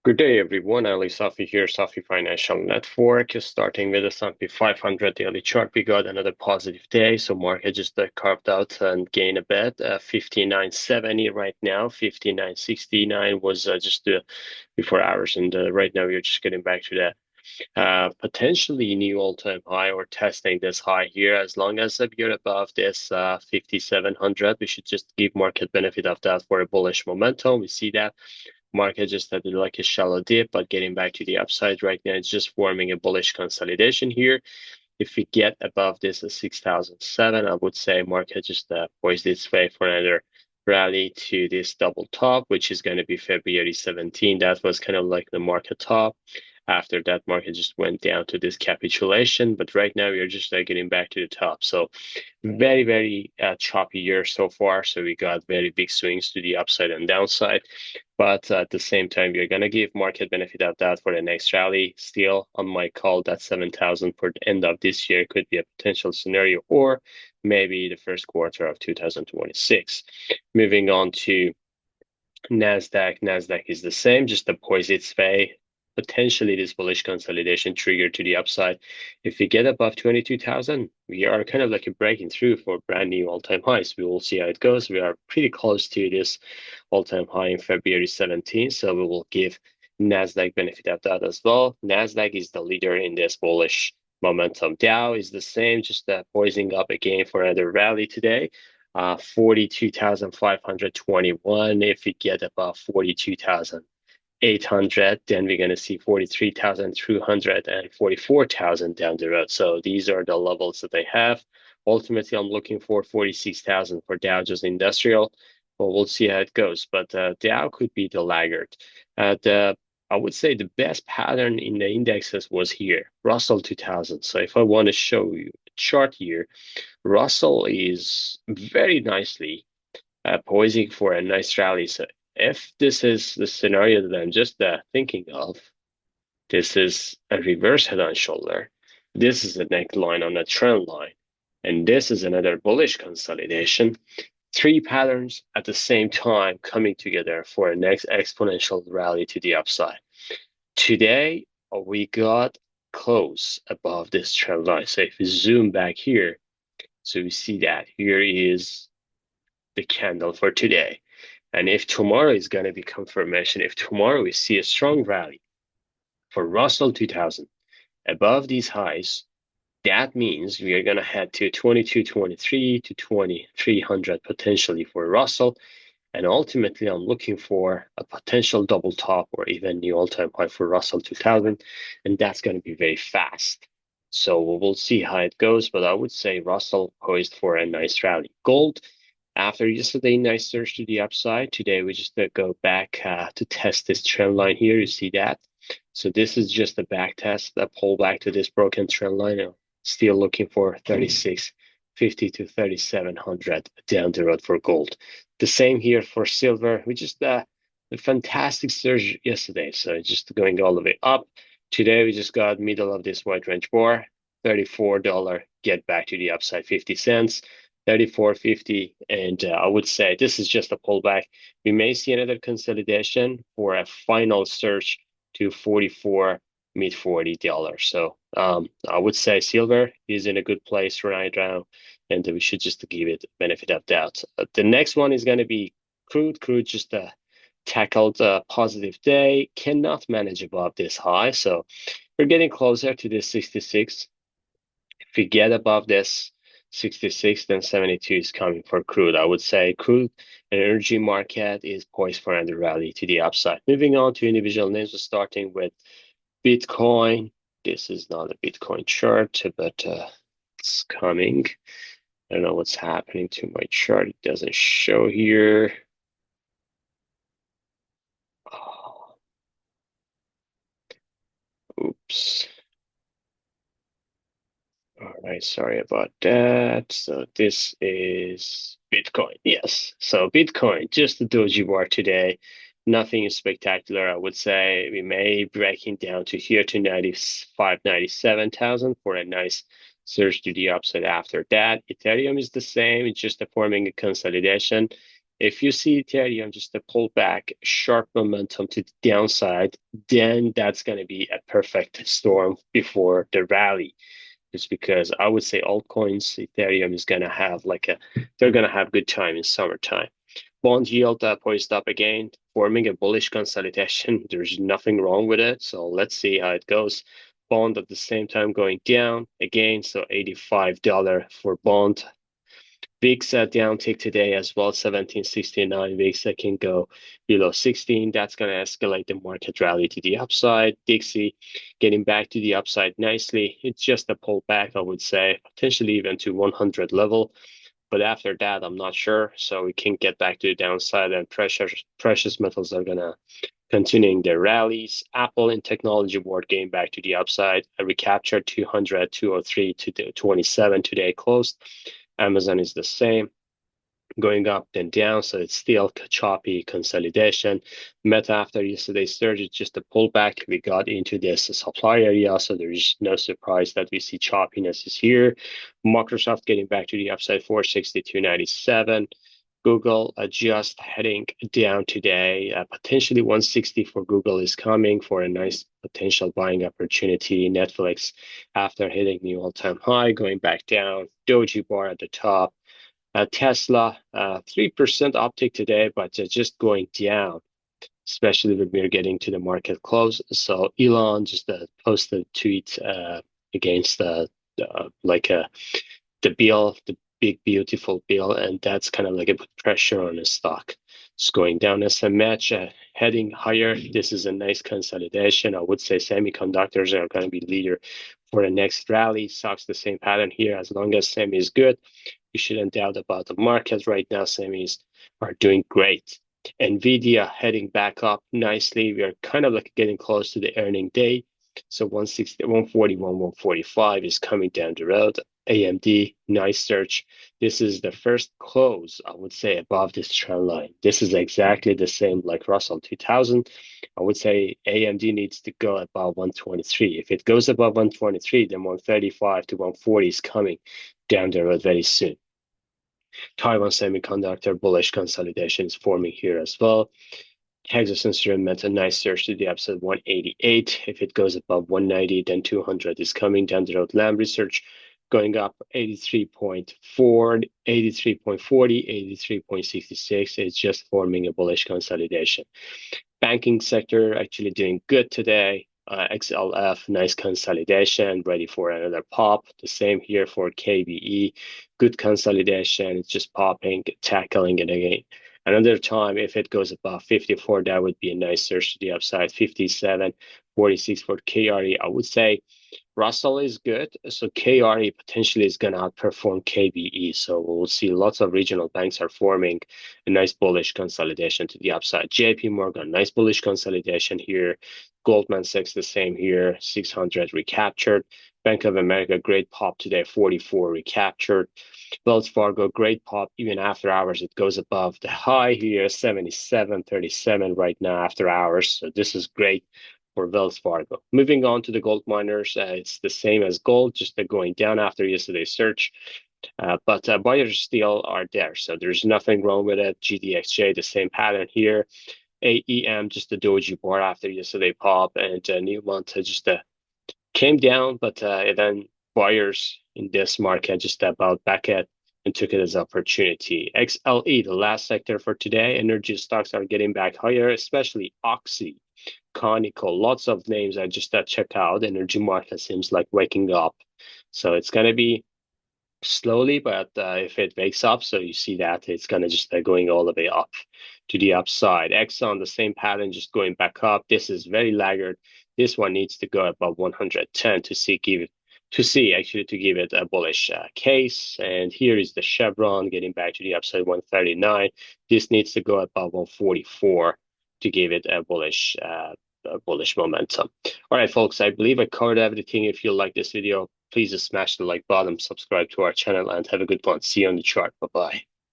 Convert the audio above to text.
Good day, everyone. Ali Safi here, Safi Financial Network. Starting with the S&P 500 daily chart, we got another positive day. So market just carved out and gained a bit. 59.70 right now. 59.69 was just before hours, and right now we're just getting back to that. Potentially new all-time high or testing this high here. As long as we're above this 5,700, we should just give market benefit of that for a bullish momentum. We see that market just had like a shallow dip, but getting back to the upside right now, it's just forming a bullish consolidation here. If we get above this 6,007, I would say market just poised its way for another rally to this double top, which is going to be February 17. That was kind of like the market top. After that, market just went down to this capitulation, but right now we are just getting back to the top. So very, very choppy year so far. So we got very big swings to the upside and downside. But at the same time, you're going to give market benefit of that for the next rally. Still, on my call, that 7,000 for the end of this year could be a potential scenario, or maybe the first quarter of 2026. Moving on to Nasdaq. Nasdaq is the same, just a poise its way. Potentially this bullish consolidation trigger to the upside. If we get above 22,000, we are kind of like a breaking through for brand new all-time highs. We will see how it goes. We are pretty close to this all-time high in February 17th, so we will give Nasdaq benefit of that as well. Nasdaq is the leader in this bullish momentum. Dow is the same, just poising up again for another rally today. 42,521. If we get above 42,800, then we're going to see 43,200 and 44,000 down the road. So these are the levels that they have. Ultimately, I'm looking for 46,000 for Dow Jones Industrial. Well, we'll see how it goes. But Dow could be the laggard. I would say the best pattern in the indexes was here, Russell 2000. So if I want to show you a chart here, Russell is very nicely poising for a nice rally. So if this is the scenario that I'm just thinking of, this is a reverse head and shoulder. This is a neckline on a trend line. And this is another bullish consolidation. Three patterns at the same time coming together for a next exponential rally to the upside. Today, we got close above this trend line. So if we zoom back here, so we see that here is the candle for today. And if tomorrow is going to be confirmation, if tomorrow we see a strong rally for Russell 2000 above these highs, that means we are going to head to 2223 to 2300 potentially for Russell. And ultimately, I'm looking for a potential double top or even new all-time high for Russell 2000. And that's going to be very fast. So we'll see how it goes. But I would say Russell poised for a nice rally. Gold, after yesterday, nice surge to the upside. Today, we just go back to test this trend line here. You see that? So this is just a back test, a pull back to this broken trend line. I'm still looking for 3650 to 3700 down the road for gold. The same here for silver, which is a fantastic surge yesterday. So just going all the way up. Today, we just got middle of this wide range bar, $34, get back to the upside 50 cents. 34.50, and I would say this is just a pullback. We may see another consolidation for a final surge to 44 mid $40. So I would say silver is in a good place right now, and we should just give it benefit of doubt. The next one is going to be crude. Crude just tackled a positive day, cannot manage above this high, so we're getting closer to this 66. If we get above this 66, then 72 is coming for crude. I would say crude and energy market is poised for another rally to the upside. Moving on to individual names, starting with Bitcoin. This is not a Bitcoin chart, but it's coming. I don't know what's happening to my chart. It doesn't show here. Oh, oops. All right, sorry about that. So this is Bitcoin. Yes. So Bitcoin, just the doji bar today. Nothing spectacular, I would say. We may breaking down to here to 95, 97,000 for a nice surge to the upside after that. Ethereum is the same. It's just forming a consolidation. If you see Ethereum just a pullback, sharp momentum to the downside, then that's going to be a perfect storm before the rally. Just because I would say altcoins, Ethereum is going to have they're going to have good time in summertime. Bond yield poised up again, forming a bullish consolidation. There's nothing wrong with it. So let's see how it goes. Bond at the same time going down again. So $85 for bond. VIX downtick today as well, 1769. VIX can go below 16. That's going to escalate the market rally to the upside. Dixie getting back to the upside nicely. It's just a pullback, I would say, potentially even to 100 level. But after that, I'm not sure. So we can get back to the downside, and precious metals are going to continuing their rallies. Apple in technology board getting back to the upside. A recapture 200, 203 to 27 today closed. Amazon is the same, going up then down, so it's still choppy consolidation. Meta after yesterday's surge, it's just a pullback. We got into this supply area, so there's no surprise that we see choppiness is here. Microsoft getting back to the upside, 462.97. Google just heading down today. Potentially 160 for Google is coming for a nice potential buying opportunity. Netflix, after hitting new all-time high, going back down. Doji bar at the top. Tesla, 3% uptick today, but just going down, especially when we're getting to the market close. So Elon just posted a tweet against the bill, the big beautiful bill, and that's kind of like a put pressure on the stock. It's going down as a match, heading higher. This is a nice consolidation. I would say semiconductors are going to be leader for the next rally. Stocks the same pattern here. As long as semi is good, you shouldn't doubt about the market right now. Semis are doing great. Nvidia heading back up nicely. We are kind of like getting close to the earning day. So 160, 141, 145 is coming down the road. AMD, nice search. This is the first close, I would say, above this trend line. This is exactly the same like Russell 2000. I would say AMD needs to go above 123. If it goes above 123, then 135 to 140 is coming down the road very soon. Taiwan Semiconductor bullish consolidation is forming here as well. Texas Instruments, a nice surge to the upside, 188. If it goes above 190, then 200 is coming down the road. Lam Research going up 83.4, 83.40, 83.66. It's just forming a bullish consolidation. Banking sector actually doing good today. XLF, nice consolidation, ready for another pop. The same here for KBE, good consolidation. It's just popping, tackling it again. Another time, if it goes above 54, that would be a nice surge to the upside. 57, 46 for KRE. I would say Russell is good, so KRE potentially is going to outperform KBE. So we'll see lots of regional banks are forming a nice bullish consolidation to the upside. JP Morgan, nice bullish consolidation here. Goldman Sachs, the same here. 600 recaptured. Bank of America, great pop today, 44 recaptured. Wells Fargo, great pop even after hours. It goes above the high here, 77.37 right now after hours. So this is great for Wells Fargo. Moving on to the gold miners, it's the same as gold, just going down after yesterday's surge. But buyers still are there, so there's nothing wrong with it. GDXJ, the same pattern here. AEM, just the doji bar after yesterday pop, and Newmont just came down, but then buyers in this market just about back at and took it as opportunity. XLE, the last sector for today, energy stocks are getting back higher, especially Oxy, Conical, lots of names I just checked out. Energy market seems like waking up. So it's going to be slowly, but if it wakes up, so you see that it's going to just going all the way up to the upside. Exxon, the same pattern, just going back up. This is very laggard. This one needs to go above 110 to see to give it a bullish case. And here is the Chevron getting back to the upside, 139. This needs to go above 144 to give it a bullish momentum. All right, folks, I believe I covered everything. If you like this video, please just smash the like button, subscribe to our channel, and have a good one. See you on the chart. Bye-bye.